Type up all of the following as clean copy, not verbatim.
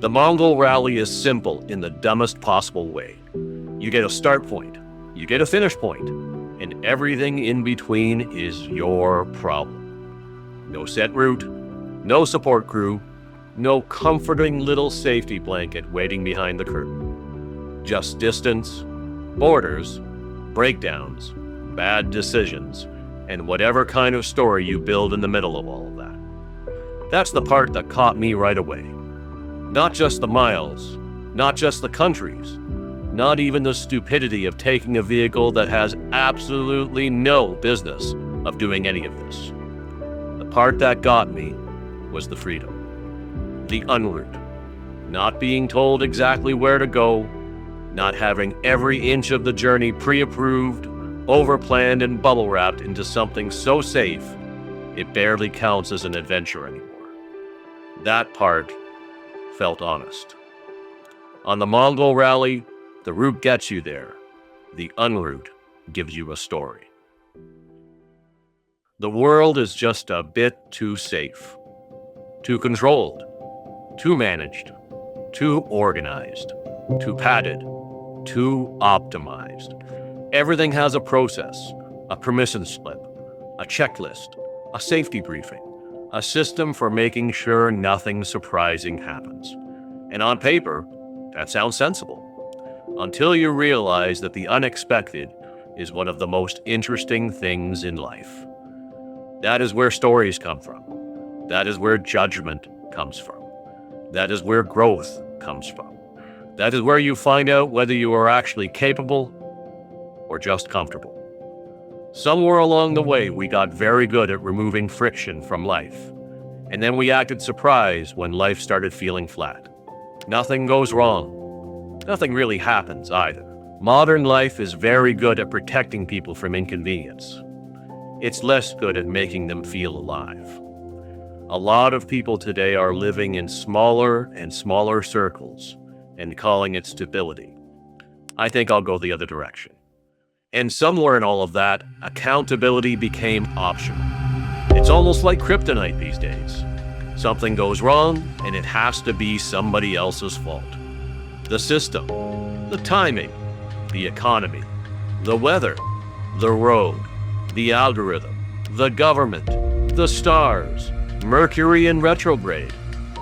The Mongol Rally is simple in the dumbest possible way. You get a start point, you get a finish point, and everything in between is your problem. No set route, no support crew, no comforting little safety blanket waiting behind the curtain. Just distance, borders, breakdowns, bad decisions, and whatever kind of story you build in the middle of all of that. That's the part that caught me right away. Not just the miles, not just the countries, not even the stupidity of taking a vehicle that has absolutely no business of doing any of this. The part that got me was the freedom. The unroute. Not being told exactly where to go, not having every inch of the journey pre-approved, overplanned and bubble-wrapped into something so safe, it barely counts as an adventure anymore. That part felt honest. On the Mongol Rally, the route gets you there. The unroute gives you a story. The world is just a bit too safe, too controlled, too managed, too organized, too padded, too optimized. Everything has a process, a permission slip, a checklist, a safety briefing, a system for making sure nothing surprising happens. And on paper, that sounds sensible. Until you realize that the unexpected is one of the most interesting things in life. That is where stories come from. That is where judgment comes from. That is where growth comes from. That is where you find out whether you are actually capable or just comfortable. Somewhere along the way, we got very good at removing friction from life. And then we acted surprised when life started feeling flat. Nothing goes wrong. Nothing really happens either. Modern life is very good at protecting people from inconvenience. It's less good at making them feel alive. A lot of people today are living in smaller and smaller circles and calling it stability. I think I'll go the other direction. And somewhere in all of that, accountability became optional. It's almost like kryptonite these days. Something goes wrong, and it has to be somebody else's fault. The system, the timing, the economy, the weather, the road, the algorithm, the government, the stars, Mercury in retrograde,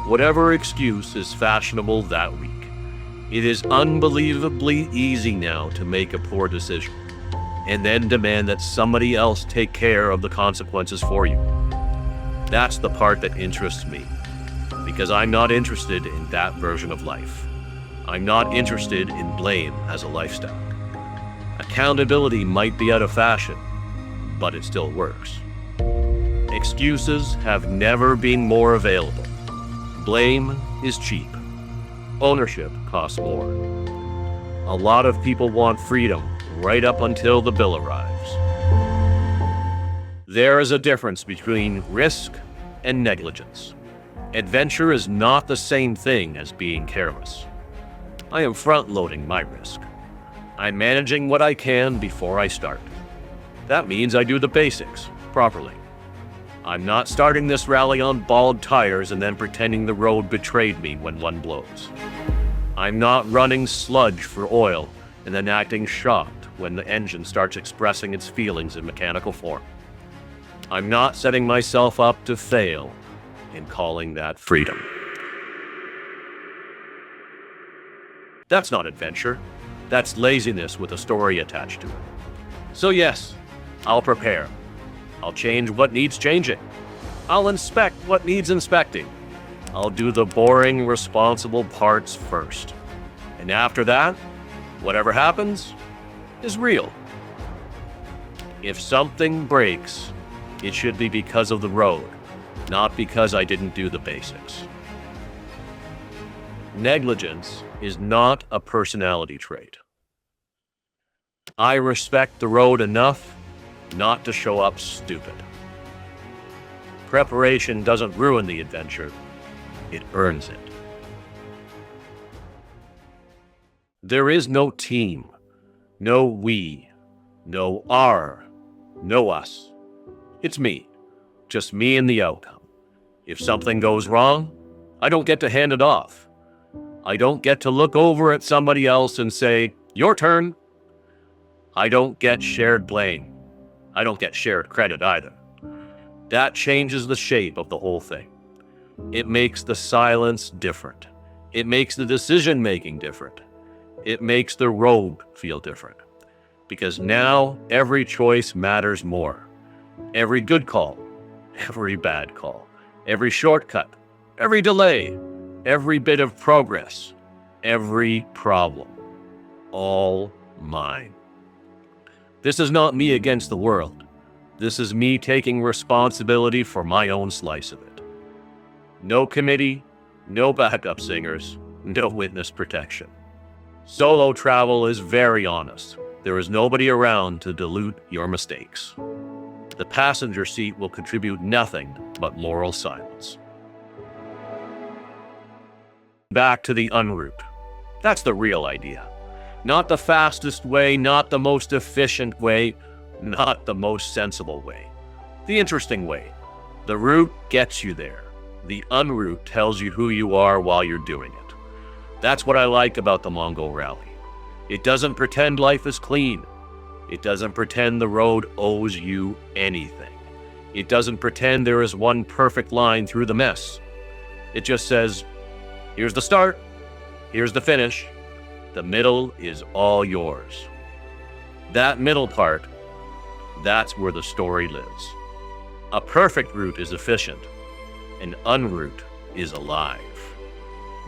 whatever excuse is fashionable that week. It is unbelievably easy now to make a poor decision and then demand that somebody else take care of the consequences for you. That's the part that interests me, because I'm not interested in that version of life. I'm not interested in blame as a lifestyle. Accountability might be out of fashion, but it still works. Excuses have never been more available. Blame is cheap. Ownership costs more. A lot of people want freedom right up until the bill arrives. There is a difference between risk and negligence. Adventure is not the same thing as being careless. I am front-loading my risk. I'm managing what I can before I start. That means I do the basics properly. I'm not starting this rally on bald tires and then pretending the road betrayed me when one blows. I'm not running sludge for oil and then acting shocked when the engine starts expressing its feelings in mechanical form. I'm not setting myself up to fail and calling that freedom. That's not adventure. That's laziness with a story attached to it. So yes, I'll prepare. I'll change what needs changing. I'll inspect what needs inspecting. I'll do the boring, responsible parts first. And after that, whatever happens is real. If something breaks, it should be because of the road, not because I didn't do the basics. Negligence is not a personality trait. I respect the road enough not to show up stupid. Preparation doesn't ruin the adventure, it earns it. There is no team, no we, no our, no us. It's me, just me and the outcome. If something goes wrong, I don't get to hand it off. I don't get to look over at somebody else and say, your turn. I don't get shared blame. I don't get shared credit either. That changes the shape of the whole thing. It makes the silence different. It makes the decision-making different. It makes the road feel different. Because now every choice matters more. Every good call, every bad call, every shortcut, every delay, every bit of progress, every problem, all mine. This is not me against the world. This is me taking responsibility for my own slice of it. No committee, no backup singers, no witness protection. Solo travel is very honest. There is nobody around to dilute your mistakes. The passenger seat will contribute nothing but moral silence. Back to the unroute. That's the real idea. Not the fastest way, not the most efficient way, not the most sensible way. The interesting way. The route gets you there. The unroute tells you who you are while you're doing it. That's what I like about the Mongol Rally. It doesn't pretend life is clean. It doesn't pretend the road owes you anything. It doesn't pretend there is one perfect line through the mess. It just says, here's the start, here's the finish, the middle is all yours. That middle part, that's where the story lives. A perfect route is efficient. An unroute is alive.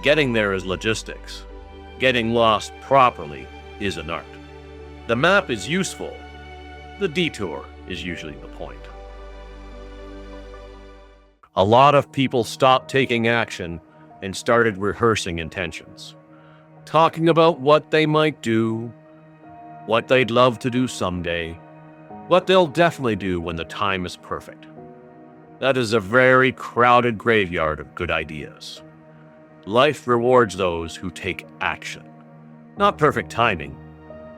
Getting there is logistics. Getting lost properly is an art. The map is useful. The detour is usually the point. A lot of people stopped taking action and started rehearsing intentions. Talking about what they might do, what they'd love to do someday, what they'll definitely do when the time is perfect. That is a very crowded graveyard of good ideas. Life rewards those who take action. Not perfect timing,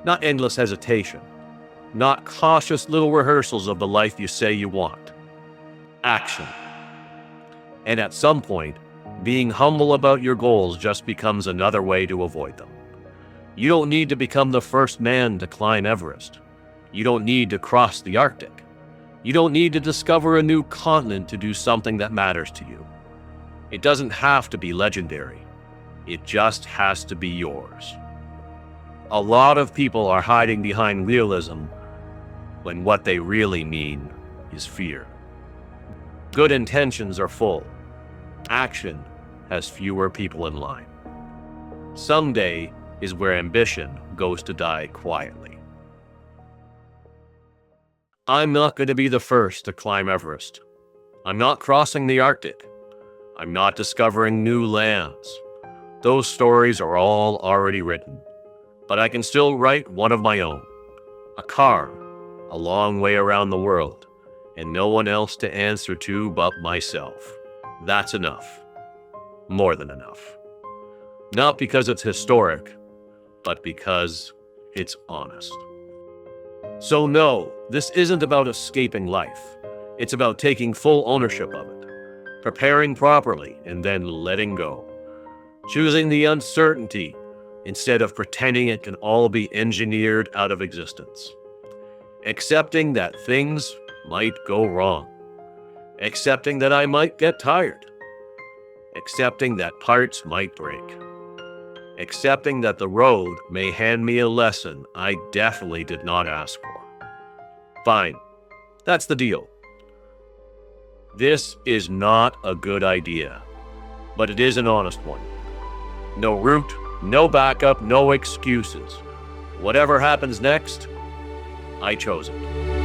not endless hesitation, not cautious little rehearsals of the life you say you want. Action. And at some point, being humble about your goals just becomes another way to avoid them. You don't need to become the first man to climb Everest. You don't need to cross the Arctic. You don't need to discover a new continent to do something that matters to you. It doesn't have to be legendary. It just has to be yours. A lot of people are hiding behind realism when what they really mean is fear. Good intentions are full. Action has fewer people in line. Someday is where ambition goes to die quietly. I'm not going to be the first to climb Everest. I'm not crossing the Arctic. I'm not discovering new lands. Those stories are all already written. But I can still write one of my own. A car, a long way around the world, and no one else to answer to but myself. That's enough. More than enough. Not because it's historic, but because it's honest. So no, this isn't about escaping life. It's about taking full ownership of it, preparing properly, and then letting go. Choosing the uncertainty instead of pretending it can all be engineered out of existence. Accepting that things might go wrong. Accepting that I might get tired. Accepting that parts might break. Accepting that the road may hand me a lesson I definitely did not ask for. Fine, that's the deal. This is not a good idea, but it is an honest one. No route, no backup, no excuses. Whatever happens next, I chose it.